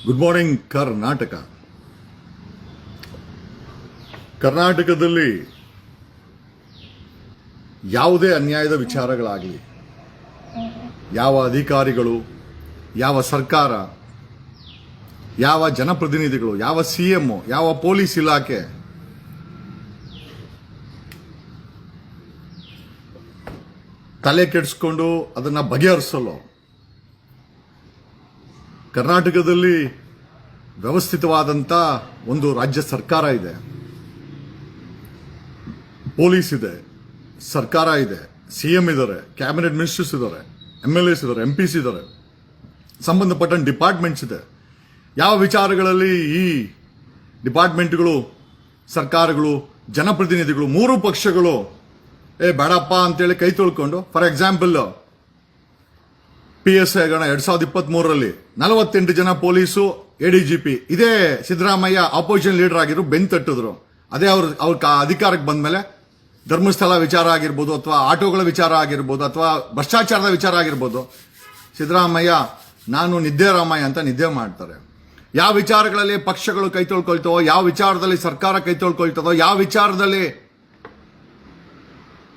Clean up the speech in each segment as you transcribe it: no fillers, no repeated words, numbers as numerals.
Good morning ಕರ್ನಾಟಕದಲ್ಲಿ ಯಾವುದೇ ಅನ್ಯಾಯದ ವಿಚಾರಗಳಾಗಲಿ, ಯಾವ ಅಧಿಕಾರಿಗಳು, ಯಾವ ಸರ್ಕಾರ, ಯಾವ ಜನಪ್ರತಿನಿಧಿಗಳು, ಯಾವ ಸಿಎಂ, ಯಾವ ಪೊಲೀಸ್ ಇಲಾಖೆ ತಲೆ ಕೆಡಿಸ್ಕೊಂಡು ಅದನ್ನ ಬಗೆಹರಿಸಲು ಕರ್ನಾಟಕದಲ್ಲಿ ವ್ಯವಸ್ಥಿತವಾದಂಥ ಒಂದು ರಾಜ್ಯ ಸರ್ಕಾರ ಇದೆ, ಪೊಲೀಸ್ ಇದೆ, ಸರ್ಕಾರ ಇದೆ, ಸಿಎಂ ಇದ್ದಾರೆ, ಕ್ಯಾಬಿನೆಟ್ ಮಿನಿಸ್ಟರ್ಸ್ ಇದ್ದಾರೆ, MLAs ಇದ್ದಾರೆ, MPs ಇದ್ದಾರೆ, ಸಂಬಂಧಪಟ್ಟ ಡಿಪಾರ್ಟ್ಮೆಂಟ್ಸ್ ಇದೆ. ಯಾವ ವಿಚಾರಗಳಲ್ಲಿ ಈ ಡಿಪಾರ್ಟ್ಮೆಂಟ್ಗಳು, ಸರ್ಕಾರಗಳು, ಜನಪ್ರತಿನಿಧಿಗಳು, ಮೂರು ಪಕ್ಷಗಳು ಬೇಡಪ್ಪ ಅಂತೇಳಿ ಕೈ ತೊಳ್ಕೊಂಡು, ಫಾರ್ ಎಕ್ಸಾಂಪಲ್ PSI 2023ರಲ್ಲಿ 48 ಜನ ಪೊಲೀಸು ADGP ಇದೇ ಸಿದ್ದರಾಮಯ್ಯ ಆಪೋಸಿಷನ್ ಲೀಡರ್ ಆಗಿದ್ರು ಬೆನ್ ತಟ್ಟಿದ್ರು. ಅದೇ ಅವ್ರ ಅಧಿಕಾರಕ್ಕೆ ಬಂದ್ಮೇಲೆ ಧರ್ಮಸ್ಥಳ ವಿಚಾರ ಆಗಿರ್ಬೋದು, ಅಥವಾ ಆಟೋಗಳ ವಿಚಾರ ಆಗಿರ್ಬೋದು, ಅಥವಾ ಭ್ರಷ್ಟಾಚಾರದ ವಿಚಾರ ಆಗಿರ್ಬೋದು, ಸಿದ್ದರಾಮಯ್ಯ ನಾನು ನಿದ್ದೆ ರಾಮಯ್ಯ ಅಂತ ನಿದ್ದೆ ಮಾಡ್ತಾರೆ. ಯಾವ ವಿಚಾರಗಳಲ್ಲಿ ಪಕ್ಷಗಳು ಕೈ ತೊಳ್ಕೊಳ್ತವೋ, ಯಾವ ವಿಚಾರದಲ್ಲಿ ಸರ್ಕಾರ ಕೈ ತೊಳ್ಕೊಳ್ತದೋ, ಯಾವ ವಿಚಾರದಲ್ಲಿ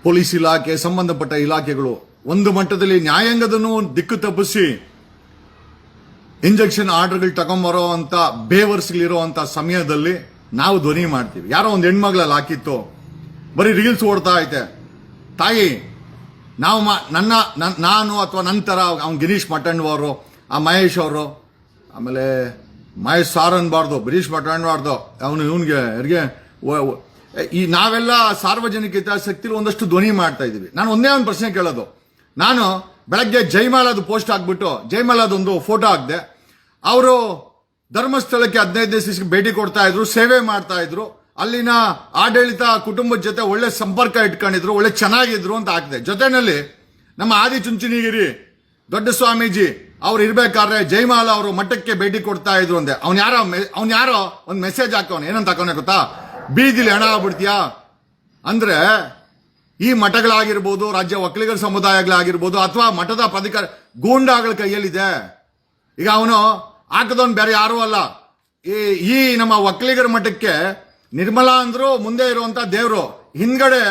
ಪೊಲೀಸ್ ಇಲಾಖೆ, ಸಂಬಂಧಪಟ್ಟ ಇಲಾಖೆಗಳು ಒಂದು ಮಟ್ಟದಲ್ಲಿ ನ್ಯಾಯಾಂಗದನ್ನು ದಿಕ್ಕು ತಪ್ಪಿಸಿ ಇಂಜೆಕ್ಷನ್ ಆರ್ಡರ್ಗಳು ತಗೊಂಬರೋ ಅಂತ ಬೇವರ್ಸ್ಗಳಿರುವಂತ ಸಮಯದಲ್ಲಿ ನಾವು ಧ್ವನಿ ಮಾಡ್ತೀವಿ. ಯಾರೋ ಒಂದು ಹೆಣ್ಮಗ್ಳಲ್ಲಿ ಹಾಕಿತ್ತು, ಬರೀ ರೀಲ್ಸ್ ಓಡ್ತಾ ಐತೆ, ತಾಯಿ ನಾವು ನಾನು ಅಥವಾ ನಂತರ ಅವ್ನು ಗಿರೀಶ್ ಮಟ್ಟಣ್ಣ ಆ ಮಹೇಶ್ ಅವರು, ಆಮೇಲೆ ಮಹೇಶ್ ಸಾರ್ ಅನ್ಬಾರ್ದು, ಗಿರೀಶ್ ಮಟ್ಟಣ್ಣ ಅವನು ಇವನ್ಗೆ ಈ ನಾವೆಲ್ಲ ಸಾರ್ವಜನಿಕ ಹಿತಾಸಕ್ತಿಲಿ ಒಂದಷ್ಟು ಧ್ವನಿ ಮಾಡ್ತಾ ಇದೀವಿ. ನಾನು ಒಂದೇ ಒಂದು ಪ್ರಶ್ನೆ ಕೇಳೋದು, ನಾನು ಬೆಳಗ್ಗೆ ಜೈಮಾಲಾದು ಪೋಸ್ಟ್ ಹಾಕ್ಬಿಟ್ಟು ಜೈಮಾಲಾದೊಂದು ಫೋಟೋ ಹಾಕಿದೆ. ಅವರು ಧರ್ಮಸ್ಥಳಕ್ಕೆ 15 ದಿವಸಕ್ಕೆ ಭೇಟಿ ಕೊಡ್ತಾ ಇದ್ರು, ಸೇವೆ ಮಾಡ್ತಾ ಇದ್ರು, ಅಲ್ಲಿನ ಆಡಳಿತ ಕುಟುಂಬದ ಜೊತೆ ಒಳ್ಳೆ ಸಂಪರ್ಕ ಇಟ್ಕೊಂಡಿದ್ರು, ಒಳ್ಳೆ ಚೆನ್ನಾಗಿದ್ರು ಅಂತ ಹಾಕಿದೆ. ಜೊತೆನಲ್ಲಿ ನಮ್ಮ ಆದಿಚುಂಚನಗಿರಿ ದೊಡ್ಡ ಸ್ವಾಮೀಜಿ ಅವ್ರು ಇರ್ಬೇಕಾದ್ರೆ ಜೈಮಾಲ ಅವರು ಮಠಕ್ಕೆ ಭೇಟಿ ಕೊಡ್ತಾ ಇದ್ರು ಅಂದೆ. ಅವ್ನು ಯಾರೋ ಒಂದು ಮೆಸೇಜ್ ಹಾಕೋನು, ಏನಂತ ಹಾಕೋನೆ ಗೊತ್ತಾ, ಬೀದಿಲಿ ಹಣ ಆಗ್ಬಿಡ್ತೀಯಾ ಅಂದ್ರೆ ಈ ಮಠಗಳಾಗಿರ್ಬೋದು, ರಾಜ್ಯ ಒಕ್ಕಲಿಗರ ಸಮುದಾಯಗಳಾಗಿರ್ಬೋದು, ಅಥವಾ ಮಠದ ಪ್ರಾಧಿಕಾರ ಗೂಂಡಾಗಳ ಕೈಯಲ್ಲಿದೆ. ಈಗ ಅವನು ಹಾಕದವನು ಬೇರೆ ಯಾರೂ ಅಲ್ಲ, ಈ ನಮ್ಮ ಒಕ್ಕಲಿಗರ ಮಠಕ್ಕೆ ನಿರ್ಮಲಾ ಅಂದ್ರು ಮುಂದೆ ಇರುವಂತ ದೇವರು, ಹಿಂದ್ಗಡೆ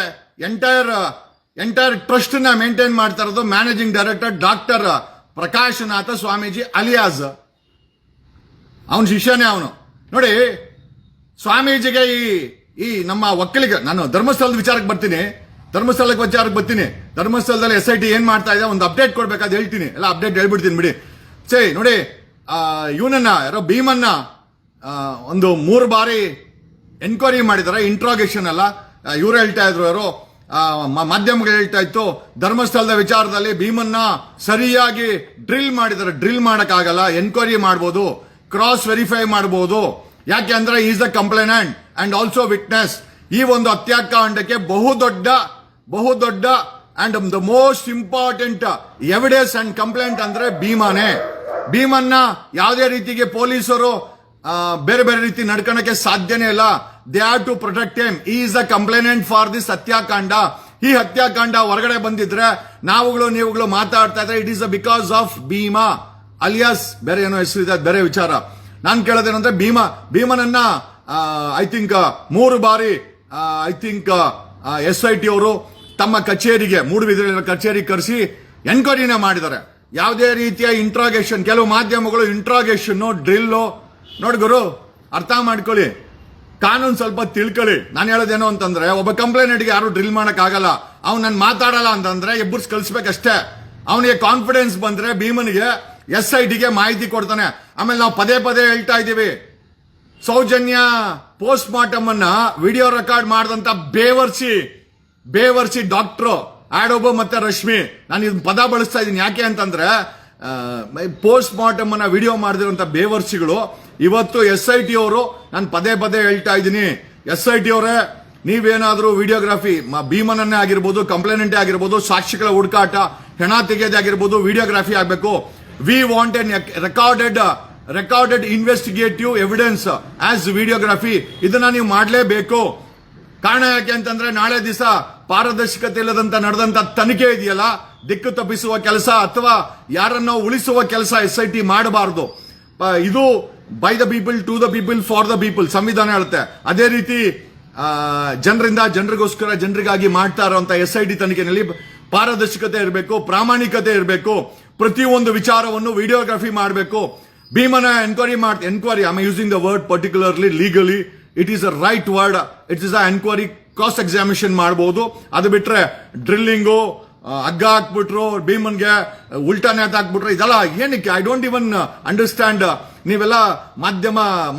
ಎಂಟೈರ್ ಟ್ರಸ್ಟ್ ನ ಮೇಂಟೈನ್ ಮಾಡ್ತಾ ಇರೋದು managing director doctor Prakashanatha Swamiji alias. ಅವನ ಶಿಷ್ಯನೇ ಅವನು. ನೋಡಿ, ಸ್ವಾಮೀಜಿಗೆ ಈ ನಮ್ಮ ಒಕ್ಕಲಿಗ, ನಾನು ಧರ್ಮಸ್ಥಳದ ವಿಚಾರಕ್ಕೆ ಬರ್ತೀನಿ, ಧರ್ಮಸ್ಥಳದಲ್ಲಿ SIT ಏನ್ ಮಾಡ್ತಾ ಇದೆ ಒಂದು ಅಪ್ಡೇಟ್ ಕೊಡ್ಬೇಕಾದ್ ಹೇಳ್ತೀನಿ, ಎಲ್ಲ ಅಪ್ಡೇಟ್ ಹೇಳ್ಬಿಡ್ತೀನಿ ಬಿಡಿ. ನೋಡಿ, ಇವನನ್ನ ಯಾರೋ ಭೀಮನ್ನ ಒಂದು 3 ಬಾರಿ ಎನ್ಕ್ವೈರಿ ಮಾಡಿದಾರೆ, ಇಂಟ್ರಾಗೇಷನ್ ಅಲ್ಲ. ಇವ್ರು ಹೇಳ್ತಾ ಇದ್ರು, ಯಾರೋ ಮಾಧ್ಯಮಗಳು ಹೇಳ್ತಾ ಇತ್ತು, ಧರ್ಮಸ್ಥಳದ ವಿಚಾರದಲ್ಲಿ ಭೀಮನ್ನ ಸರಿಯಾಗಿ ಡ್ರಿಲ್ ಮಾಡಿದ್ದಾರೆ. ಡ್ರಿಲ್ ಮಾಡಕ್ಕಾಗಲ್ಲ, ಎನ್ಕ್ವೈರಿ ಮಾಡಬಹುದು, ಕ್ರಾಸ್ ವೆರಿಫೈ ಮಾಡಬಹುದು. ಯಾಕೆ ಅಂದ್ರೆ is the complainant and also witness. ಈ ಒಂದು ಹತ್ಯಾಕಾಂಡಕ್ಕೆ ಬಹುದೊಡ್ಡ and the most important evidence and complaint ಅಂದ್ರೆ ಭೀಮನ್ನ ಯಾವುದೇ ರೀತಿಗೆ ಪೊಲೀಸರು ಬೇರೆ ಬೇರೆ ರೀತಿ ನಡ್ಕೊಳಕ್ಕೆ ಸಾಧ್ಯನೇ ಇಲ್ಲ. They have to protect him. Is the complainant for this ಹತ್ಯಾಕಾಂಡ. ಈ ಹತ್ಯಾಕಾಂಡ ಹೊರಗಡೆ ಬಂದಿದ್ರೆ ನೀವುಗಳು ಮಾತಾಡ್ತಾ ಇದ್ರೆ it is because of Bhima alias, ಬೇರೆ ಏನೋ ಹೆಸರು ಇದೆ, ಬೇರೆ ವಿಚಾರ. ನಾನು ಕೇಳೋದೇನಂದ್ರೆ ಭೀಮನನ್ನ ಐ ಥಿಂಕ್ 3 ಬಾರಿ SIT ಅವರು ತಮ್ಮ ಕಚೇರಿಗೆ, ಮೂಡುಬಿದಿರೆಯ ಕಚೇರಿಗೆ ಕರೆಸಿ ಎನ್ಕ್ವೈರಿನ ಮಾಡಿದ್ದಾರೆ. ಯಾವುದೇ ರೀತಿಯ ಇಂಟ್ರಾಗೇಷನ್, ಕೆಲವು ಮಾಧ್ಯಮಗಳು ಇಂಟ್ರಾಗೇಷನ್ ಡ್ರಿಲ್ಲು ನೋಡಿ ಗುರು, ಅರ್ಥ ಮಾಡ್ಕೊಳ್ಳಿ, ಕಾನೂನು ಸ್ವಲ್ಪ ತಿಳ್ಕೊಳ್ಳಿ. ನಾನು ಹೇಳೋದೇನು ಅಂತಂದ್ರೆ, ಒಬ್ಬ ಕಂಪ್ಲೇಂಟ್ಗೆ ಯಾರು ಡ್ರಿಲ್ ಮಾಡಕ್ ಆಗಲ್ಲ. ಅವ್ನು ನಾನು ಮಾತಾಡಲ್ಲ ಅಂತಂದ್ರೆ ಎಬ್ಬರ್ಸ್ ಕಳಿಸ್ಬೇಕಷ್ಟೇ. ಅವನಿಗೆ ಕಾನ್ಫಿಡೆನ್ಸ್ ಬಂದ್ರೆ ಭೀಮನಿಗೆ SITಗೆ ಮಾಹಿತಿ ಕೊಡ್ತಾನೆ. ಆಮೇಲೆ ನಾವು ಪದೇ ಹೇಳ್ತಾ ಇದ್ದೀವಿ, ಸೌಜನ್ಯ ಪೋಸ್ಟ್ ಮಾರ್ಟಮ್ ಅನ್ನ ವಿಡಿಯೋ ರೆಕಾರ್ಡ್ ಮಾಡಿದಂತ ಬೇವರ್ಸಿ ಡಾಕ್ಟ್ರು ಆಡೋಬ ಮತ್ತೆ ರಶ್ಮಿ, ನಾನು ಇದನ್ನ ಪದ ಬಳಸ್ತಾ ಇದ್ದೀನಿ. ಯಾಕೆ ಅಂತಂದ್ರೆ ಪೋಸ್ಟ್ ಮಾರ್ಟಮ್ ಅನ್ನ ವಿಡಿಯೋ ಮಾಡಿದಿರುವಂತ ಬೇವರ್ಸಿಗಳು ಇವತ್ತು SIT ಅವರು, ನಾನು ಪದೇ ಹೇಳ್ತಾ ಇದ್ದೀನಿ, SIT ಅವರೇ ನೀವೇನಾದ್ರೂ ವಿಡಿಯೋಗ್ರಫಿ, ಭೀಮನನ್ನೇ ಆಗಿರ್ಬೋದು, ಕಂಪ್ಲೇನೆಂಟೇ ಆಗಿರ್ಬೋದು, ಸಾಕ್ಷಿಗಳ ಹುಡುಕಾಟ, ಹೆಣ ತೆಗೆಯೋದೇ ಆಗಿರ್ಬೋದು, ವಿಡಿಯೋಗ್ರಫಿ ಆಗಬೇಕು. We want N recorded investigative evidence as videography. ಇದನ್ನ ನೀವು ಮಾಡಲೇಬೇಕು. ಕಾರಣ ಯಾಕೆ ಅಂತಂದ್ರೆ, ನಾಳೆ ದಿವಸ ಪಾರದರ್ಶಕತೆ ಇಲ್ಲದಂತ ನಡೆದಂತ ತನಿಖೆ ಇದೆಯಲ್ಲ, ದಿಕ್ಕು ತಪ್ಪಿಸುವ ಕೆಲಸ ಅಥವಾ ಯಾರನ್ನೋ ಉಳಿಸುವ ಕೆಲಸ SIT ಮಾಡಬಾರದು. ಇದು by the people, to the people, for the people ಸಂವಿಧಾನ ಹೇಳುತ್ತೆ. ಅದೇ ರೀತಿ ಜನರಿಂದ ಜನರಿಗೋಸ್ಕರ ಜನರಿಗಾಗಿ ಮಾಡ್ತಾ ಇರುವಂತ SIT ತನಿಖೆಯಲ್ಲಿ ಪಾರದರ್ಶಕತೆ ಇರಬೇಕು, ಪ್ರಾಮಾಣಿಕತೆ ಇರಬೇಕು, ಪ್ರತಿಯೊಂದು ವಿಚಾರವನ್ನು ವಿಡಿಯೋಗ್ರಫಿ ಮಾಡಬೇಕು. ಭೀಮನ enquiry I am using the word particularly legally, it is a right word, it is a enquiry, cross examination ಮಾಡಬಹುದು. ಅದು ಬಿಟ್ರೆ ಡ್ರಿಲ್ಲಿಂಗು, ಹಗ್ಗ ಹಾಕ್ಬಿಟ್ರು ಭೀಮನ್ಗೆ, ಉಲ್ಟಾ ನೇತ ಹಾಕ್ಬಿಟ್ರು, ಇದೆಲ್ಲ ಏನಕ್ಕೆ? I don't even understand. ನೀವೆಲ್ಲ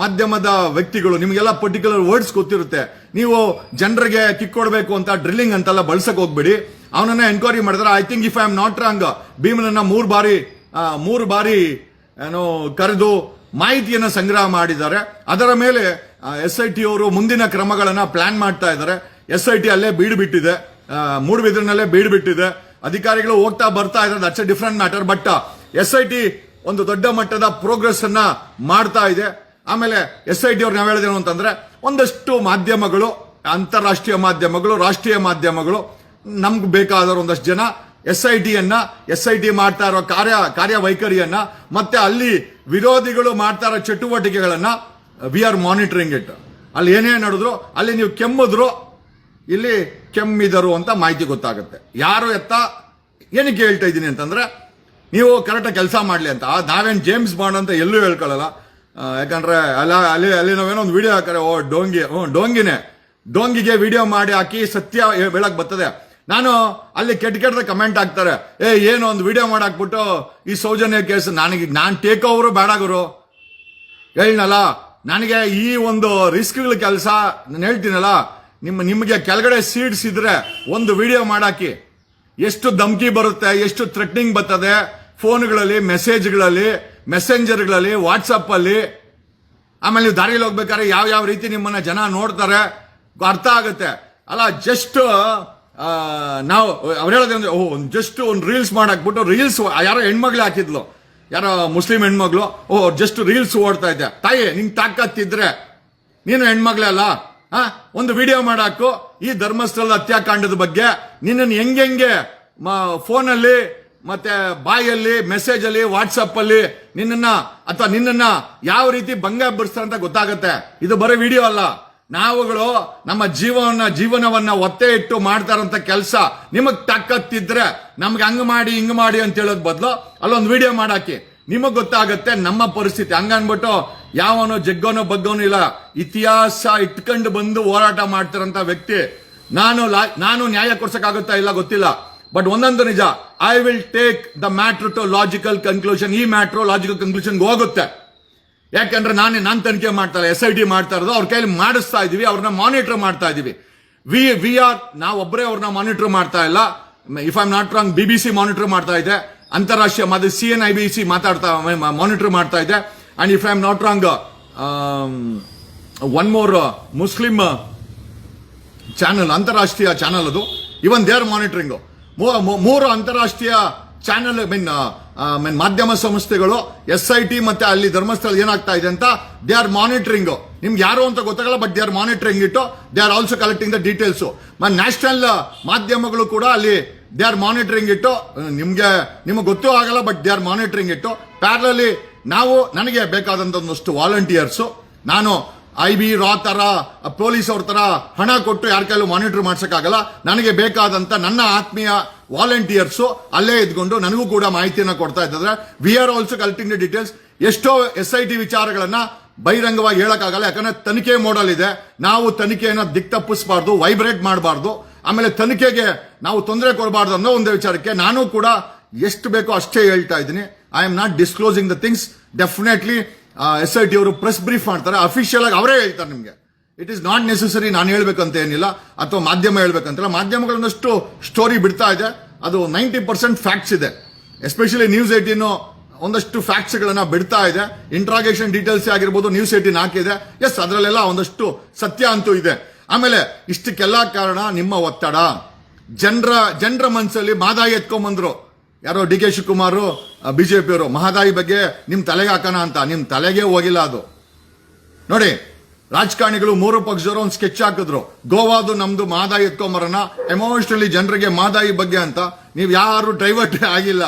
ಮಾಧ್ಯಮದ ವ್ಯಕ್ತಿಗಳು, ನಿಮಗೆಲ್ಲ ಪರ್ಟಿಕ್ಯುಲರ್ ವರ್ಡ್ಸ್ ಗೊತ್ತಿರುತ್ತೆ. ನೀವು ಜನರಿಗೆ ಕಿಕ್ ಕೊಡಬೇಕು ಅಂತ ಡ್ರಿಲ್ಲಿಂಗ್ ಅಂತೆಲ್ಲ ಬಳಸಕ್ ಹೋಗ್ಬೇಡಿ. ಅವನನ್ನ ಎನ್ಕ್ವೈರಿ ಮಾಡಿದ್ರೆ, I think if I am not wrong, ಭೀಮನನ್ನ ಮೂರು ಬಾರಿ ಏನೋ ಕರೆದು ಮಾಹಿತಿಯನ್ನ ಸಂಗ್ರಹ ಮಾಡಿದ್ದಾರೆ. ಅದರ ಮೇಲೆ SIT ಅವರು ಮುಂದಿನ ಕ್ರಮಗಳನ್ನ ಪ್ಲಾನ್ ಮಾಡ್ತಾ ಇದ್ದಾರೆ. SIT ಅಲ್ಲೇ ಬೀಡು ಬಿಟ್ಟಿದೆ, ಮೂಡುಬಿದಿರಿನಲ್ಲೇ ಬೀಡು ಬಿಟ್ಟಿದೆ. ಅಧಿಕಾರಿಗಳು ಹೋಗ್ತಾ ಬರ್ತಾ ಇದ್ದಾರೆ, that's A different matter. But SIT ಒಂದು ದೊಡ್ಡ ಮಟ್ಟದ ಪ್ರೋಗ್ರೆಸ್ ಅನ್ನ ಮಾಡ್ತಾ ಇದೆ. ಆಮೇಲೆ SIT ಅವ್ರು ನಾವು ಹೇಳಿದೇನು ಅಂತಂದ್ರೆ, ಒಂದಷ್ಟು ಮಾಧ್ಯಮಗಳು, ಅಂತಾರಾಷ್ಟ್ರೀಯ ಮಾಧ್ಯಮಗಳು, ರಾಷ್ಟ್ರೀಯ ಮಾಧ್ಯಮಗಳು, ನಮ್ಗೆ ಬೇಕಾದವರು ಒಂದಷ್ಟು ಜನ SIT ಮಾಡ್ತಾ ಇರೋ ಕಾರ್ಯವೈಖರಿಯನ್ನ ಮತ್ತೆ ಅಲ್ಲಿ ವಿರೋಧಿಗಳು ಮಾಡ್ತಾ ಇರೋ ಚಟುವಟಿಕೆಗಳನ್ನ ವಿ ಆರ್ ಮಾನಿಟರಿಂಗ್ ಇಟ್. ಅಲ್ಲಿ ಏನೇ ನಡೆದ್ರು, ಅಲ್ಲಿ ನೀವು ಕೆಮ್ಮಿದ್ರು, ಇಲ್ಲಿ ಕೆಮ್ಮಿದರು ಅಂತ ಮಾಹಿತಿ ಗೊತ್ತಾಗುತ್ತೆ. ಯಾರು ಏನಕ್ಕೆ ಹೇಳ್ತಾ ಇದ್ದೀನಿ ಅಂತಂದ್ರೆ, ನೀವು ಕರೆಕ್ಟಾಗಿ ಕೆಲಸ ಮಾಡ್ಲಿ ಅಂತ. ನಾವೇನ್ ಜೇಮ್ಸ್ ಬಾಂಡ್ ಅಂತ ಎಲ್ಲೂ ಹೇಳ್ಕೊಳ್ಳಲ್ಲ. ಯಾಕಂದ್ರೆ ಅಲ್ಲಿ ನಾವೇನೋ ಒಂದು ವಿಡಿಯೋ ಹಾಕಾರೆ, ಓ ಡೋಂಗಿಗೆ ವಿಡಿಯೋ ಮಾಡಿ ಹಾಕಿ ಸತ್ಯ ಹೇಳಕ್ ಬರ್ತದೆ. ನಾನು ಅಲ್ಲಿ ಕೆಟ್ಟ ಕಮೆಂಟ್ ಹಾಕ್ತಾರೆ, ಏನೋ ಒಂದು ವಿಡಿಯೋ ಮಾಡಾಕ್ಬಿಟ್ಟು ಈ ಸೌಜನ್ಯ ಕೇಸ್ ನಾನು ಟೇಕ್ ಓವರ್ ಬೇಡ ಗುರು, ಹೇಳಿನಲ್ಲ. ನನಗೆ ಈ ಒಂದು ರಿಸ್ಕ್ಗಳ ಕೆಲಸ ನಾನು ಹೇಳ್ತೀನಲ್ಲ, ನಿಮಗೆ ಕೆಳಗಡೆ ಸೀಡ್ಸ್ ಇದ್ರೆ ಒಂದು ವಿಡಿಯೋ ಮಾಡಾಕಿ. ಎಷ್ಟು ಧಮಕಿ ಬರುತ್ತೆ, ಎಷ್ಟು ಥ್ರೆಟ್ನಿಂಗ್ ಬರ್ತದೆ ಫೋನ್ಗಳಲ್ಲಿ, ಮೆಸೇಜ್ಗಳಲ್ಲಿ, ಮೆಸೆಂಜರ್ಗಳಲ್ಲಿ, ವಾಟ್ಸಪ್ ಅಲ್ಲಿ. ಆಮೇಲೆ ನೀವು ದಾರಿಯಲ್ಲಿ ಹೋಗ್ಬೇಕಾದ್ರೆ ಯಾವ ರೀತಿ ನಿಮ್ಮನ್ನ ಜನ ನೋಡ್ತಾರೆ ಅರ್ಥ ಆಗುತ್ತೆ. ಅಲ್ಲ, ಜಸ್ಟ್ ನಾವು ಅವ್ರು ಹೇಳೋದಂದ್ರೆ, ಜಸ್ಟ್ ಒಂದು ರೀಲ್ಸ್ ಮಾಡಾಕ್ಬಿಟ್ಟು, ರೀಲ್ಸ್ ಯಾರೋ ಹೆಣ್ಮಗ್ಳು ಹಾಕಿದ್ಲು, ಯಾರೋ ಮುಸ್ಲಿಂ ಹೆಣ್ಮಗ್ಳು, ಜಸ್ಟ್ ರೀಲ್ಸ್ ಓಡ್ತಾ ಇದ್ದೆ. ತಾಯಿ, ನಿಂಗೆ ತಾಕತ್ತಿದ್ರೆ ನೀನು ಹೆಣ್ಮಗ್ಳೇ ಅಲ್ಲ, ಒಂದು ವಿಡಿಯೋ ಮಾಡಾಕು ಈ ಧರ್ಮಸ್ಥಳದ ಹತ್ಯಾಕಾಂಡದ ಬಗ್ಗೆ. ನಿನ್ನನ್ನು ಹೆಂಗೆ ಫೋನಲ್ಲಿ ಮತ್ತೆ ಬಾಯಲ್ಲಿ, ಮೆಸೇಜ್ ಅಲ್ಲಿ, ವಾಟ್ಸಪ್ ಅಲ್ಲಿ ನಿನ್ನನ್ನ ಯಾವ ರೀತಿ ಭಂಗ ಬಿಡಿಸ್ತಾರೆ ಅಂತ ಗೊತ್ತಾಗತ್ತೆ. ಇದು ಬರೀ ವಿಡಿಯೋ ಅಲ್ಲ. ನಾವುಗಳು ನಮ್ಮ ಜೀವನವನ್ನ ಒತ್ತೆ ಇಟ್ಟು ಮಾಡ್ತಾರಂತ ಕೆಲಸ. ನಿಮಗ್ ತಾಕತ್ತಿದ್ರೆ ನಮ್ಗೆ ಹಂಗ ಮಾಡಿ ಹಿಂಗ್ ಮಾಡಿ ಅಂತ ಹೇಳೋದ್ ಬದಲು ಅಲ್ಲೊಂದು ವಿಡಿಯೋ ಮಾಡಾಕಿ, ನಿಮಗ್ ಗೊತ್ತಾಗತ್ತೆ ನಮ್ಮ ಪರಿಸ್ಥಿತಿ. ಹಂಗನ್ಬಿಟ್ಟು ಯಾವನೋ ಜಗ್ಗೋನೋ ಬಗ್ಗೋನೋ ಇಲ್ಲ, ಇತಿಹಾಸ ಇಟ್ಕೊಂಡು ಬಂದು ಹೋರಾಟ ಮಾಡ್ತಾರಂತ ವ್ಯಕ್ತಿ ನಾನು ನ್ಯಾಯ ಕೊಡ್ಸಕ್ಕಾಗುತ್ತಾ ಇಲ್ಲ ಗೊತ್ತಿಲ್ಲ. ಬಟ್ ಒಂದೊಂದು ನಿಜ, I will take the matter to logical conclusion. ಈ ಮ್ಯಾಟ್ರು ಲಾಜಿಕಲ್ ಕನ್ಕ್ಲೂಷನ್ಗೆ ಹೋಗುತ್ತೆ. ಯಾಕಂದ್ರೆ ನಾನು ತನಿಖೆ ಮಾಡ್ತಾರೆ, SIT ಮಾಡ್ತಾ ಇರೋದು, ಅವ್ರ ಕೈಲಿ ಮಾಡಿಸ್ತಾ ಇದೀವಿ, ಅವ್ರನ್ನ ಮಾನಿಟರ್ ಮಾಡ್ತಾ ಇದೀವಿ. ನಾವು ಒಬ್ಬರೇ ಅವ್ರನ್ನ ಮಾನಿಟರ್ ಮಾಡ್ತಾ ಇಲ್ಲ. If I am not wrong, BBC monitor ಮಾಡ್ತಾ ಇದೆ, ಅಂತಾರಾಷ್ಟ್ರೀಯ CNIBC ಮಾನಿಟರ್ ಮಾಡ್ತಾ ಇದೆ. And if I am not wrong, one more Muslim channel, ಅಂತಾರಾಷ್ಟ್ರೀಯ ಚಾನಲ್ ಅದು, ಇವನ್ ದೇ ಆರ್ ಮಾನಿಟರಿಂಗ್. ಮೂರು ಅಂತಾರಾಷ್ಟ್ರೀಯ ಚಾನಲ್ ಮಾಧ್ಯಮ ಸಂಸ್ಥೆಗಳು SIT ಮತ್ತೆ ಅಲ್ಲಿ ಧರ್ಮಸ್ಥಳ ಏನಾಗ್ತಾ ಇದೆ ಅಂತ ದೇ ಆರ್ ಮಾನಿಟರಿಂಗ್. ನಿಮ್ಗೆ ಯಾರು ಅಂತ ಗೊತ್ತಾಗಲ್ಲ, ಬಟ್ ದೇ ಆರ್ ಮಾನಿಟರಿಂಗ್ ಇಟ್ಟು, they are also collecting the details. National ಮಾಧ್ಯಮಗಳು ಕೂಡ ಅಲ್ಲಿ ದೇ ಆರ್ ಮಾನಿಟರಿಂಗ್ ಇಟ್ಟು, ನಿಮಗೆ ಗೊತ್ತೂ ಆಗಲ್ಲ, ಬಟ್ ದೇ ಆರ್ ಮಾನಿಟರಿಂಗ್ ಇಟ್ಟು. ಪ್ಯಾರಲಲ್ಲಿ ನನಗೆ ಬೇಕಾದಂತ ಒಂದಷ್ಟು ವಾಲಂಟಿಯರ್ಸ್, ನಾನು IB ರಾ ತರ ಪೊಲೀಸ್ ಅವ್ರ ತರ ಹಣ ಕೊಟ್ಟು ಯಾರ ಕೈಲೂ ಮಾನಿಟರ್ ಮಾಡ್ಸಕ್ಕಾಗಲ್ಲ. ನನಗೆ ಬೇಕಾದಂತ ನನ್ನ ಆತ್ಮೀಯ ವಾಲಂಟಿಯರ್ಸ್ ಅಲ್ಲೇ ಇದ್ಕೊಂಡು ನನಗೂ ಕೂಡ ಮಾಹಿತಿಯನ್ನ ಕೊಡ್ತಾ ಇದ್ದಾರೆ. We are also collecting the details. ಎಷ್ಟೋ SIT ವಿಚಾರಗಳನ್ನ ಬಹಿರಂಗವಾಗಿ ಹೇಳಕ್ಕಾಗಲ್ಲ, ಯಾಕಂದ್ರೆ ತನಿಖೆ ಮೋಡಲ್ ಇದೆ. ನಾವು ತನಿಖೆಯನ್ನ ದಿಕ್ತಪ್ಪಿಸಬಾರ್ದು, ವೈಬ್ರೇಟ್ ಮಾಡಬಾರ್ದು, ಆಮೇಲೆ ತನಿಖೆಗೆ ನಾವು ತೊಂದರೆ ಕೊಡಬಾರ್ದು ಅನ್ನೋ ಒಂದೇ ವಿಚಾರಕ್ಕೆ ನಾನು ಕೂಡ ಎಷ್ಟು ಬೇಕೋ ಅಷ್ಟೇ ಹೇಳ್ತಾ ಇದ್ದೀನಿ. I am not disclosing the things. Definitely SIT ಅವರು ಪ್ರೆಸ್ ಬ್ರೀಫ್ ಮಾಡ್ತಾರೆ, ಅಫಿಷಿಯಲ್ ಆಗಿ ಅವರೇ ಹೇಳ್ತಾರೆ ನಿಮ್ಗೆ. ಇಟ್ ಈಸ್ ನಾಟ್ ನೆಸೆಸರಿ ನಾನು ಹೇಳ್ಬೇಕಂತ ಏನಿಲ್ಲ, ಅಥವಾ ಮಾಧ್ಯಮ ಹೇಳ್ಬೇಕಂತಿಲ್ಲ. ಮಾಧ್ಯಮಗಳನ್ನಷ್ಟು ಸ್ಟೋರಿ ಬಿಡ್ತಾ ಇದೆ, ಅದು 90% ಫ್ಯಾಕ್ಟ್ಸ್ ಇದೆ. ಎಸ್ಪೆಷಲಿ ನ್ಯೂಸ್ 18 ಒಂದಷ್ಟು ಫ್ಯಾಕ್ಟ್ಸ್ ಗಳನ್ನ ಬಿಡ್ತಾ ಇದೆ. ಇಂಟ್ರಾಗೇಷನ್ ಡೀಟೇಲ್ಸ್ ಆಗಿರ್ಬೋದು, ನ್ಯೂಸ್ 18 ಹಾಕಿದೆ. ಎಸ್, ಅದರಲ್ಲೆಲ್ಲ ಒಂದಷ್ಟು ಸತ್ಯ ಅಂತೂ ಇದೆ. ಆಮೇಲೆ ಇಷ್ಟಕ್ಕೆಲ್ಲ ಕಾರಣ ನಿಮ್ಮ ಒತ್ತಡ. ಜನರ ಮನಸ್ಸಲ್ಲಿ ಮಾದಾಯಿ ಎತ್ಕೊಂಡ್ಬಂದ್ರು. ಯಾರೋ DK ಶಿವಕುಮಾರ್ BJP ಅವರು ಮಹದಾಯಿ ಬಗ್ಗೆ ನಿಮ್ ತಲೆಗೆ ಹಾಕೋಣ ಅಂತ, ನಿಮ್ ತಲೆಗೆ ಹೋಗಿಲ್ಲ ಅದು. ನೋಡಿ, ರಾಜಕಾರಣಿಗಳು ಮೂರು ಪಕ್ಷದವರು ಒಂದು ಸ್ಕೆಚ್ ಹಾಕಿದ್ರು, ಗೋವಾದು ನಮ್ದು ಮಹದಾಯಿ ಎತ್ಕೊಂಬರೋಣ, ಎಮೋಷನಲಿ ಜನರಿಗೆ ಮಹದಾಯಿ ಬಗ್ಗೆ ಅಂತ. ನೀವು ಯಾರು ಡೈವರ್ಟ್ ಆಗಿಲ್ಲ.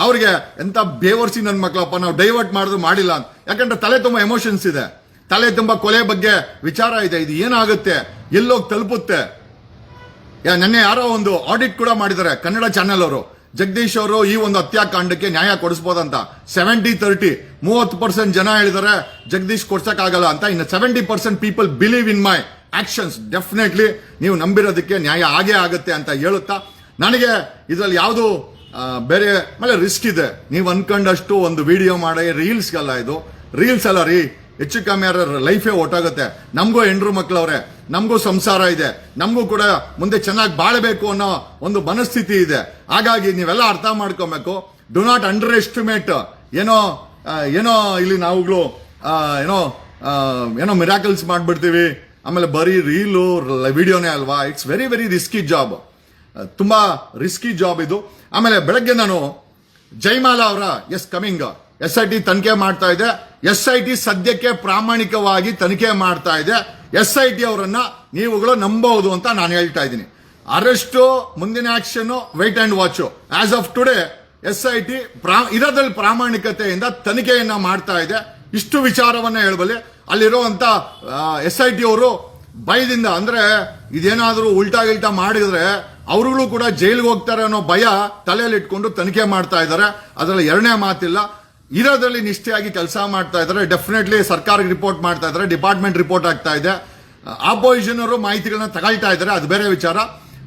ಅವ್ರಿಗೆ ಎಂತ ಬೇವರ್ಸಿ ನನ್ನ ಮಕ್ಕಳಪ್ಪ, ನಾವು ಡೈವರ್ಟ್ ಮಾಡಿದ್ರು ಮಾಡಿಲ್ಲ ಅಂತ. ಯಾಕಂದ್ರೆ ತಲೆ ತುಂಬಾ ಎಮೋಷನ್ಸ್ ಇದೆ, ತಲೆ ತುಂಬಾ ಕೊಲೆ ಬಗ್ಗೆ ವಿಚಾರ ಇದೆ. ಇದು ಏನಾಗುತ್ತೆ, ಎಲ್ಲೋಗಿ ತಲುಪುತ್ತೆ. ನೆನ್ನೆ ಯಾರೋ ಒಂದು ಆಡಿಟ್ ಕೂಡ ಮಾಡಿದ್ದಾರೆ ಕನ್ನಡ ಚಾನೆಲ್ ಅವರು. ಜಗದೀಶ್ ಅವರು ಈ ಒಂದು ಹತ್ಯಾಕಾಂಡಕ್ಕೆ ನ್ಯಾಯ ಕೊಡಿಸಬಹುದಂತ 70-30, 30% ಜನ ಹೇಳಿದ್ದಾರೆ ಜಗದೀಶ್ ಕೊಡ್ಸಕ್ಕಾಗಲ್ಲ ಅಂತ. ಇನ್ನು 70% people believe in my actions. Definitely ನೀವು ನಂಬಿರೋದಕ್ಕೆ ನ್ಯಾಯ ಆಗೇ ಆಗುತ್ತೆ ಅಂತ ಹೇಳುತ್ತಾ, ನನಗೆ ಇದರಲ್ಲಿ ಯಾವುದು ಬೇರೆ ಮೇಲೆ ರಿಸ್ಕ್ ಇದೆ. ನೀವು ಅನ್ಕೊಂಡಷ್ಟು ಒಂದು ವಿಡಿಯೋ ಮಾಡಿ ರೀಲ್ಸ್ಗಲ್ಲ, ಇದು ರೀಲ್ಸ್ ಅಲ್ಲ ರೀ. ಹೆಚ್ಚು ಕಮ್ಮಿ ಯಾರ ಲೈಫೇ ಒಟ್ಟಾಗುತ್ತೆ. ನಮಗೂ ಹೆಂಡ್ರು ಮಕ್ಕಳವ್ರೆ, ನಮಗೂ ಸಂಸಾರ ಇದೆ, ನಮಗೂ ಕೂಡ ಮುಂದೆ ಚೆನ್ನಾಗಿ ಬಾಳಬೇಕು ಅನ್ನೋ ಒಂದು ಮನಸ್ಥಿತಿ ಇದೆ. ಹಾಗಾಗಿ ನೀವೆಲ್ಲ ಅರ್ಥ ಮಾಡ್ಕೊಬೇಕು. Do not under estimate. ಏನೋ ಇಲ್ಲಿ ನಾವುಗಳು ಏನೋ ಮಿರಾಕಲ್ಸ್ ಮಾಡ್ಬಿಡ್ತೀವಿ, ಆಮೇಲೆ ಬರೀ ರೀಲು ವಿಡಿಯೋನೇ ಅಲ್ವಾ. It's very very risky job, ತುಂಬಾ ರಿಸ್ಕಿ ಜಾಬ್ ಇದು. ಆಮೇಲೆ ಬೆಳಗ್ಗೆ ನಾನು ಜೈಮಾಲಾ ಅವರ SIT ತನಿಖೆ ಮಾಡ್ತಾ ಇದೆ. SIT ಸದ್ಯಕ್ಕೆ ಪ್ರಾಮಾಣಿಕವಾಗಿ ತನಿಖೆ ಮಾಡ್ತಾ ಇದೆ. SIT ಅವರನ್ನ ನೀವುಗಳು ನಂಬಬಹುದು ಅಂತ ನಾನು ಹೇಳ್ತಾ ಇದ್ದೀನಿ. ಅರೆಸ್ಟು, ಮುಂದಿನ action, wait and watch. As of today SIT ಇದರಲ್ಲಿ ಪ್ರಾಮಾಣಿಕತೆಯಿಂದ ತನಿಖೆಯನ್ನ ಮಾಡ್ತಾ ಇದೆ. ಇಷ್ಟು ವಿಚಾರವನ್ನ ಹೇಳಬಲ್ಲೆ. ಅಲ್ಲಿರುವಂತ SIT ಅವರು ಭಯದಿಂದ, ಅಂದ್ರೆ ಇದೇನಾದ್ರೂ ಉಲ್ಟಾ ಮಾಡಿದ್ರೆ ಅವರುಗಳು ಕೂಡ ಜೈಲಿಗೆ ಹೋಗ್ತಾರೆ ಅನ್ನೋ ಭಯ ತಲೆಯಲ್ಲಿ ಇಟ್ಕೊಂಡು ತನಿಖೆ ಮಾಡ್ತಾ ಇದ್ದಾರೆ. ಅದರಲ್ಲಿ ಎರಡನೇ ಮಾತಿಲ್ಲ. ಇರೋದ್ರಲ್ಲಿ ನಿಷ್ಠೆಯಾಗಿ ಕೆಲಸ ಮಾಡ್ತಾ ಇದ್ದಾರೆ. ಡೆಫಿನೆಟ್ಲಿ ಸರ್ಕಾರಕ್ಕೆ ರಿಪೋರ್ಟ್ ಮಾಡ್ತಾ ಇದ್ದಾರೆ, ಡಿಪಾರ್ಟ್ಮೆಂಟ್ ರಿಪೋರ್ಟ್ ಆಗ್ತಾ ಇದೆ. ಆಪೋಸಿಷನ್ ಅವರು ಮಾಹಿತಿಗಳನ್ನ ತಗೊಳ್ತಾ ಇದ್ದಾರೆ, ಅದು ಬೇರೆ ವಿಚಾರ.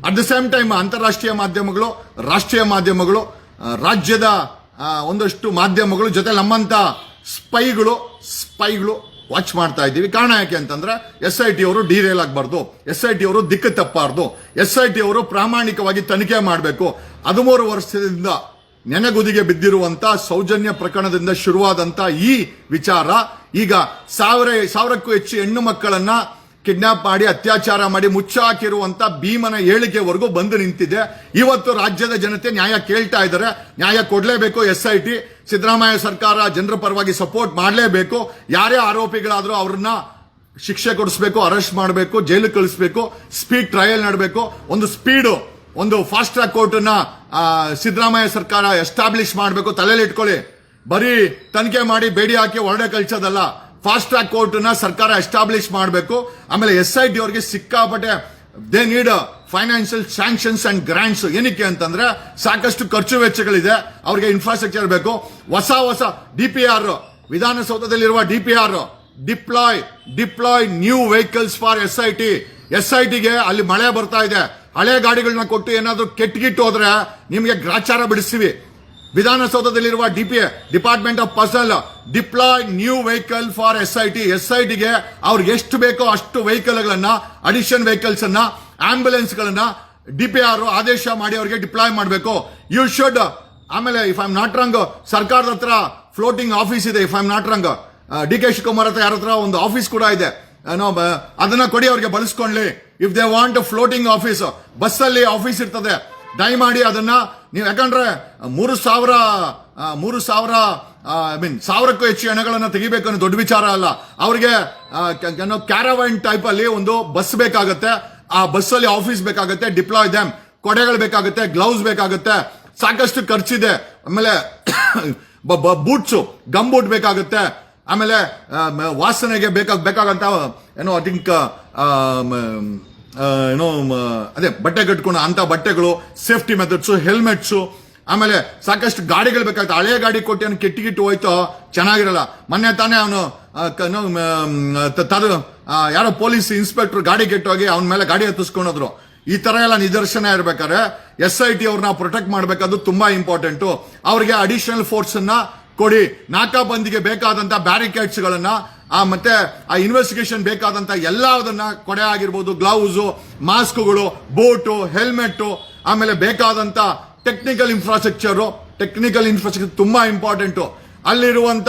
ಅಟ್ ದ ಸೇಮ್ ಟೈಮ್ ಅಂತಾರಾಷ್ಟ್ರೀಯ ಮಾಧ್ಯಮಗಳು, ರಾಷ್ಟ್ರೀಯ ಮಾಧ್ಯಮಗಳು, ರಾಜ್ಯದ ಒಂದಷ್ಟು ಮಾಧ್ಯಮಗಳು ಜೊತೆ ನಮ್ಮಂತ ಸ್ಪೈಗಳು ವಾಚ್ ಮಾಡ್ತಾ ಇದ್ದೀವಿ. ಕಾರಣ ಯಾಕೆ ಅಂತಂದ್ರೆ SIT ಅವರು ಡೀರೇಲ್ ಆಗಬಾರ್ದು, SIT ಅವರು ದಿಕ್ಕು ತಪ್ಪಬಾರ್ದು, SIT ಅವರು ಪ್ರಾಮಾಣಿಕವಾಗಿ ತನಿಖೆ ಮಾಡಬೇಕು. 13 ವರ್ಷದಿಂದ ನೆನೆಗುದಿಗೆ ಬಿದ್ದಿರುವಂತ ಸೌಜನ್ಯ ಪ್ರಕರಣದಿಂದ ಶುರುವಾದಂತ ಈ ವಿಚಾರ ಈಗ ಸಾವಿರಕ್ಕೂ ಹೆಚ್ಚು ಹೆಣ್ಣು ಮಕ್ಕಳನ್ನ ಕಿಡ್ನಾಪ್ ಮಾಡಿ ಅತ್ಯಾಚಾರ ಮಾಡಿ ಮುಚ್ಚಾಕಿರುವಂತ ಭೀಮನ ಹೇಳಿಕೆವರೆಗೂ ಬಂದು ನಿಂತಿದೆ. ಇವತ್ತು ರಾಜ್ಯದ ಜನತೆ ನ್ಯಾಯ ಕೇಳ್ತಾ ಇದ್ದಾರೆ. ನ್ಯಾಯ ಕೊಡ್ಲೇಬೇಕು. SIT ಸಿದ್ದರಾಮಯ್ಯ ಸರ್ಕಾರ ಜನರ ಪರವಾಗಿ ಸಪೋರ್ಟ್ ಮಾಡಲೇಬೇಕು. ಯಾರೇ ಆರೋಪಿಗಳಾದ್ರೂ ಅವ್ರನ್ನ ಶಿಕ್ಷೆ ಕೊಡಿಸಬೇಕು, ಅರೆಸ್ಟ್ ಮಾಡಬೇಕು, ಜೈಲಿಗೆ ಕಳಿಸಬೇಕು, ಸ್ಪೀಡ್ ಟ್ರಯಲ್ ಮಾಡಬೇಕು. ಒಂದು ಫಾಸ್ಟ್ ಟ್ರ್ಯಾಕ್ ಕೋರ್ಟ್ ಅನ್ನ ಸಿದ್ದರಾಮಯ್ಯ ಸರ್ಕಾರ ಎಸ್ಟಾಬ್ಲಿಷ್ ಮಾಡಬೇಕು. ತಲೆಯಲ್ಲಿ ಇಟ್ಕೊಳ್ಳಿ. ಬರೀ ತನಿಖೆ ಮಾಡಿ ಬೇಡಿ ಹಾಕಿ ಹೊರಡೆ ಕಳಿಸೋದಲ್ಲ, ಫಾಸ್ಟ್ ಟ್ರ್ಯಾಕ್ ಕೋರ್ಟ್ ನ ಸರ್ಕಾರ ಎಸ್ಟಾಬ್ಲಿಷ್ ಮಾಡಬೇಕು. ಆಮೇಲೆ SIT ಅವರಿಗೆ ಸಿಕ್ಕಾಪಟ್ಟೆ they need financial sanctions and grants. ಏನಕ್ಕೆ ಅಂತಂದ್ರೆ ಸಾಕಷ್ಟು ಖರ್ಚು ವೆಚ್ಚಗಳಿದೆ, ಅವರಿಗೆ ಇನ್ಫ್ರಾಸ್ಟ್ರಕ್ಚರ್ ಬೇಕು. ಹೊಸ DPR, ವಿಧಾನಸೌಧದಲ್ಲಿರುವ DPR, deploy new vehicles for SIT ಗೆ ಅಲ್ಲಿ ಮಳೆ ಬರ್ತಾ ಇದೆ. ಹಳೆ ಗಾಡಿಗಳನ್ನ ಕೊಟ್ಟು ಏನಾದ್ರೂ ಕೆಟ್ಟಗಿಟ್ಟು ಹೋದ್ರೆ ನಿಮಗೆ ಗ್ರಾಚಾರ ಬಿಡಿಸ್ತೀವಿ. ವಿಧಾನಸೌಧದಲ್ಲಿರುವ department of personnel deploy new vehicle for SIT ಗೆ ಅವ್ರಿಗೆ ಎಷ್ಟು ಬೇಕೋ ಅಷ್ಟು ವೆಹಿಕಲ್ ಗಳನ್ನ, ಅಡಿಷನ್ ವೆಹಿಕಲ್ಸ್ ಅನ್ನ, ಆಂಬ್ಯುಲೆನ್ಸ್ ಗಳನ್ನ DPR ಆದೇಶ ಮಾಡಿ ಅವರಿಗೆ ಡಿಪ್ಲಾಯ್ ಮಾಡಬೇಕು. You should. ಆಮೇಲೆ if I am not wrong, ಸರ್ಕಾರದ ಹತ್ರ ಫ್ಲೋಟಿಂಗ್ ಆಫೀಸ್ ಇದೆ. If I am not wrong, DK Shivakumar ಹತ್ರ ಯಾರ ಹತ್ರ ಒಂದು ಆಫೀಸ್ ಕೂಡ ಇದೆ. ಅದನ್ನ ಕೊಡಿ, ಅವ್ರಿಗೆ ಬಳಸ್ಕೊಳ್ಳಿ. If they want floating office, bus ಅಲ್ಲಿ ಆಫೀಸ್ ಇರ್ತದೆ, ದಯಮಾಡಿ ಅದನ್ನ ನೀವು. ಯಾಕಂದ್ರೆ 1,000ಕ್ಕೂ ಹೆಚ್ಚು ಹಣಗಳನ್ನ ತೆಗಿಬೇಕು ಅನ್ನೋ ದೊಡ್ಡ ವಿಚಾರ ಅಲ್ಲ. ಅವ್ರಿಗೆ ಕ್ಯಾರವನ್ ಟೈಪ್ ಅಲ್ಲಿ ಒಂದು ಬಸ್ ಬೇಕಾಗುತ್ತೆ. ಆ ಬಸ್ ಅಲ್ಲಿ ಆಫೀಸ್ ಬೇಕಾಗುತ್ತೆ. Deploy them. ಕೊಡೆಗಳು ಬೇಕಾಗುತ್ತೆ, ಗ್ಲೌಸ್ ಬೇಕಾಗುತ್ತೆ, ಸಾಕಷ್ಟು ಖರ್ಚಿದೆ. ಆಮೇಲೆ ಬೂಟ್ಸು, ಗಮ್ ಬೂಟ್ ಬೇಕಾಗುತ್ತೆ. ಆಮೇಲೆ ವಾಸನೆಗೆ ಬೇಕಾಗಂತ ಐ ಥಿಂಕ್ ಅದೇ ಬಟ್ಟೆ ಕಟ್ಕೊಂಡು ಅಂತ ಬಟ್ಟೆಗಳು, ಸೇಫ್ಟಿ ಮೆಥಡ್ಸ್, ಹೆಲ್ಮೆಟ್ಸ್. ಆಮೇಲೆ ಸಾಕಷ್ಟು ಗಾಡಿಗಳು ಬೇಕಾಗುತ್ತೆ. ಹಳೆ ಗಾಡಿ ಕೊಟ್ಟು ಏನು ಕೆಟ್ಟಿಗಿಟ್ಟು ಹೋಯ್ತೋ ಚೆನ್ನಾಗಿರಲ್ಲ. ಮೊನ್ನೆ ತಾನೇ ಅವನು ಯಾರೋ ಪೊಲೀಸ್ ಇನ್ಸ್ಪೆಕ್ಟರ್ ಗಾಡಿ ಕೆಟ್ಟೋಗಿ ಅವನ ಮೇಲೆ ಗಾಡಿ ಹತ್ತಿಸ್ಕೊಂಡೋದ್ರು. ಈ ತರ ಎಲ್ಲ ನಿದರ್ಶನ ಇರ್ಬೇಕಾದ್ರೆ SIT ಅವ್ರನ್ನ ಪ್ರೊಟೆಕ್ಟ್ ಮಾಡಬೇಕಾದ್ದು ತುಂಬಾ ಇಂಪಾರ್ಟೆಂಟ್. ಅವ್ರಿಗೆ ಅಡಿಷನಲ್ ಫೋರ್ಸ್ ಅನ್ನ ಕೊಡಿ. ನಾಕಾಬಂದಿಗೆ ಬೇಕಾದಂತ ಬ್ಯಾರಿಕೇಡ್ಸ್ ಗಳನ್ನ, ಮತ್ತೆ ಆ ಇನ್ವೆಸ್ಟಿಗೇಷನ್ ಬೇಕಾದಂತ ಎಲ್ಲದನ್ನ, ಕೊಡೆ ಆಗಿರ್ಬೋದು, ಗ್ಲೌಸ್, ಮಾಸ್ಕ್ಗಳು, ಬೂಟು, ಹೆಲ್ಮೆಟ್, ಆಮೇಲೆ ಬೇಕಾದಂತ ಟೆಕ್ನಿಕಲ್ ಇನ್ಫ್ರಾಸ್ಟ್ರಕ್ಚರ್ ತುಂಬಾ ಇಂಪಾರ್ಟೆಂಟ್. ಅಲ್ಲಿರುವಂತ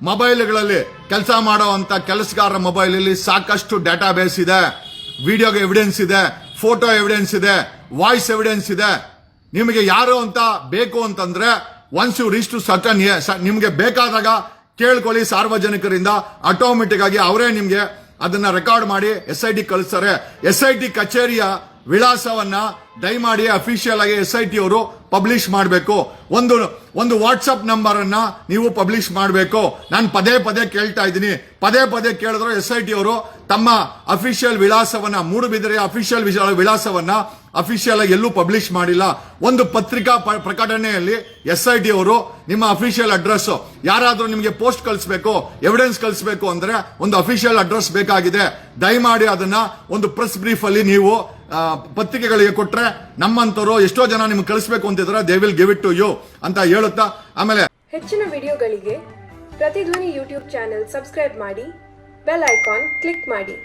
ಮೊಬೈಲ್ಗಳಲ್ಲಿ ಕೆಲಸ ಮಾಡುವಂತ ಕೆಲಸಗಾರರ ಮೊಬೈಲ್ ಅಲ್ಲಿ ಸಾಕಷ್ಟು ಡಾಟಾ ಬೇಸ್ ಇದೆ. ವಿಡಿಯೋಗೆ ಎವಿಡೆನ್ಸ್ ಇದೆ, ಫೋಟೋ ಎವಿಡೆನ್ಸ್ ಇದೆ, ವಾಯ್ಸ್ ಎವಿಡೆನ್ಸ್ ಇದೆ. ನಿಮಗೆ ಯಾರು ಅಂತ ಬೇಕು ಅಂತಂದ್ರೆ once you reach to certain, ನಿಮ್ಗೆ ಬೇಕಾದಾಗ ಕೇಳ್ಕೊಳ್ಳಿ ಸಾರ್ವಜನಿಕರಿಂದ. ಆಟೋಮೆಟಿಕ್ ಆಗಿ ಅವರೇ ನಿಮ್ಗೆ ಅದನ್ನ ರೆಕಾರ್ಡ್ ಮಾಡಿ SIT ಕಳಿಸ್ತಾರೆ. SIT ಕಚೇರಿಯ ವಿಳಾಸವನ್ನ ದಯಮಾಡಿ ಅಫಿಷಿಯಲ್ ಆಗಿ SIT ಅವರು ಪಬ್ಲಿಷ್ ಮಾಡಬೇಕು. ಒಂದು ವಾಟ್ಸಪ್ ನಂಬರ್ ಅನ್ನ ನೀವು ಪಬ್ಲಿಷ್ ಮಾಡಬೇಕು. ನಾನು ಪದೇ ಪದೇ ಕೇಳ್ತಾ ಇದ್ದೀನಿ, ಪದೇ ಪದೇ ಕೇಳಿದ್ರು SIT ಅವರು ತಮ್ಮ ಅಫಿಷಿಯಲ್ ವಿಳಾಸವನ್ನ, ಮೂಡುಬಿದಿರೆಯ ಅಫಿಷಿಯಲ್ ವಿಳಾಸವನ್ನ ಅಫಿಷಿಯಲ್ ಆಗಿ ಎಲ್ಲೂ ಪಬ್ಲಿಷ್ ಮಾಡಿಲ್ಲ. ಒಂದು ಪತ್ರಿಕಾ ಪ್ರಕಟಣೆಯಲ್ಲಿ SIT ಅವರು ನಿಮ್ಮ ಅಫಿಷಿಯಲ್ ಅಡ್ರೆಸ್, ಯಾರಾದ್ರೂ ನಿಮಗೆ ಪೋಸ್ಟ್ ಕಳಿಸಬೇಕು, ಎವಿಡೆನ್ಸ್ ಕಳಿಸಬೇಕು ಅಂದ್ರೆ ಒಂದು ಅಫಿಷಿಯಲ್ ಅಡ್ರೆಸ್ ಬೇಕಾಗಿದೆ. ದಯಮಾಡಿ ಅದನ್ನ ಒಂದು ಪ್ರೆಸ್ ಬ್ರೀಫ್ ಅಲ್ಲಿ ನೀವು ಪತ್ರಿಕೆಗಳಿಗೆ ಕೊಟ್ರೆ ನಮ್ಮಂತರು ಎಷ್ಟೋ ಜನ ನಿಮ್ಗೆ ಕಳಿಸಬೇಕು ಅಂತಿದ್ರೆ they will give it to you ಅಂತ ಹೇಳುತ್ತಾ, ಆಮೇಲೆ ಹೆಚ್ಚಿನ ವಿಡಿಯೋಗಳಿಗೆ ಪ್ರತಿಧ್ವನಿ ಯೂಟ್ಯೂಬ್ ಚಾನೆಲ್ ಸಬ್ಸ್ಕ್ರೈಬ್ ಮಾಡಿ, ಬೆಲ್ ಐಕಾನ್ ಕ್ಲಿಕ್ ಮಾಡಿ.